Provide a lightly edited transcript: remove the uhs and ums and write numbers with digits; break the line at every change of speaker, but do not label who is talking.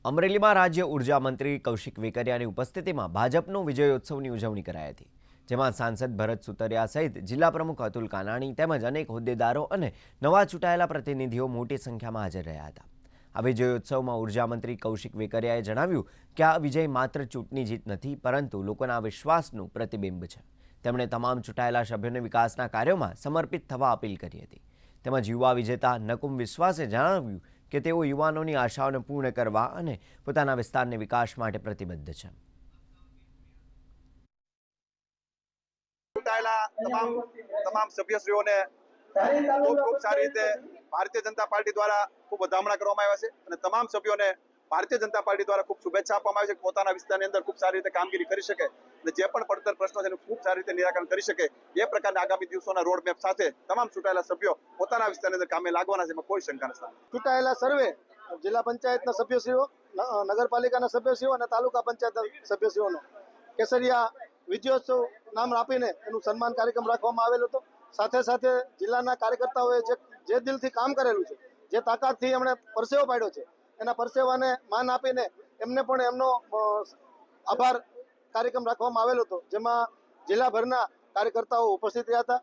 અમરેલીમાં રાજ્ય ઉર્જા મંત્રી કૌશિક વેકરિયાની ઉપસ્થિતિમાં ભાજપનો વિજયોત્સવની ઉજવણી કરાઈ હતી, જેમાં સાંસદ ભરત સુતરિયા સહિત જિલ્લા પ્રમુખ અતુલ કાનાણી તેમજ અનેક હોદ્દેદારો અને નવા ચૂંટાયેલા પ્રતિનિધિઓ મોટી સંખ્યામાં હાજર રહ્યા હતા। આ વિજયોત્સવમાં ઉર્જા મંત્રી કૌશિક વેકરિયાએ જણાવ્યું કે આ વિજય માત્ર ચૂંટણી જીત નથી, પરંતુ લોકોના વિશ્વાસનું પ્રતિબિંબ છે। તેમણે તમામ ચૂંટાયેલા સભ્યોને વિકાસના કાર્યોમાં સમર્પિત થવા અપીલ કરી હતી। તેમજ યુવા વિજેતા નકુમ વિશ્વાસે જણાવ્યું કે તેઓ યુવાનોની આશાઓને પૂર્ણ કરવા અને પોતાના વિસ્તારને વિકાસ માટે પ્રતિબદ્ધ છે।
તમામ સભ્યશ્રીઓને ખૂબ સારી રીતે ભારતીય જનતા પાર્ટી દ્વારા ખૂબ વધામણા કરવામાં આવ્યા છે અને તમામ સભ્યોને ભારતીય જનતા પાર્ટી દ્વારા ખૂબ શુભેચ્છા આપવામાં આવી છે કે પોતાના વિસ્તારની અંદર ખૂબ સારી રીતે કામગીરી કરી શકે અને જે પણ પડતર પ્રશ્નો છે એનું ખૂબ સારી રીતે નિરાકરણ કરી શકે એ પ્રકારના આગામી દિવસોના રોડમેપ સાથે તમામ ચૂંટાયેલા સભ્યો પોતાના વિસ્તારની અંદર કામે લાગવાના છે, એમાં કોઈ શંકા નથી।
ચૂંટાયેલા સર્વે જિલ્લા પંચાયતના સભ્યશ્રીઓ, નગરપાલિકાના સભ્યશ્રીઓ અને તાલુકા પંચાયત સભ્યશ્રીઓનો કેસરિયા વિજયોત્સવ નામ આપીને એનું સન્માન કાર્યક્રમ રાખવામાં આવેલો હતો। સાથે સાથે જિલ્લાના કાર્યકર્તાઓએ જે દિલથી કામ કરેલું છે, જે તાકાતથી એમણે પરસેવો પાડ્યો છે, એના પરસેવાને માન આપીને એમને પણ એમનો આભાર કાર્યક્રમ રાખવામાં આવેલો હતો, જેમાં જિલ્લાભરના કાર્યકર્તાઓ ઉપસ્થિત રહ્યા હતા।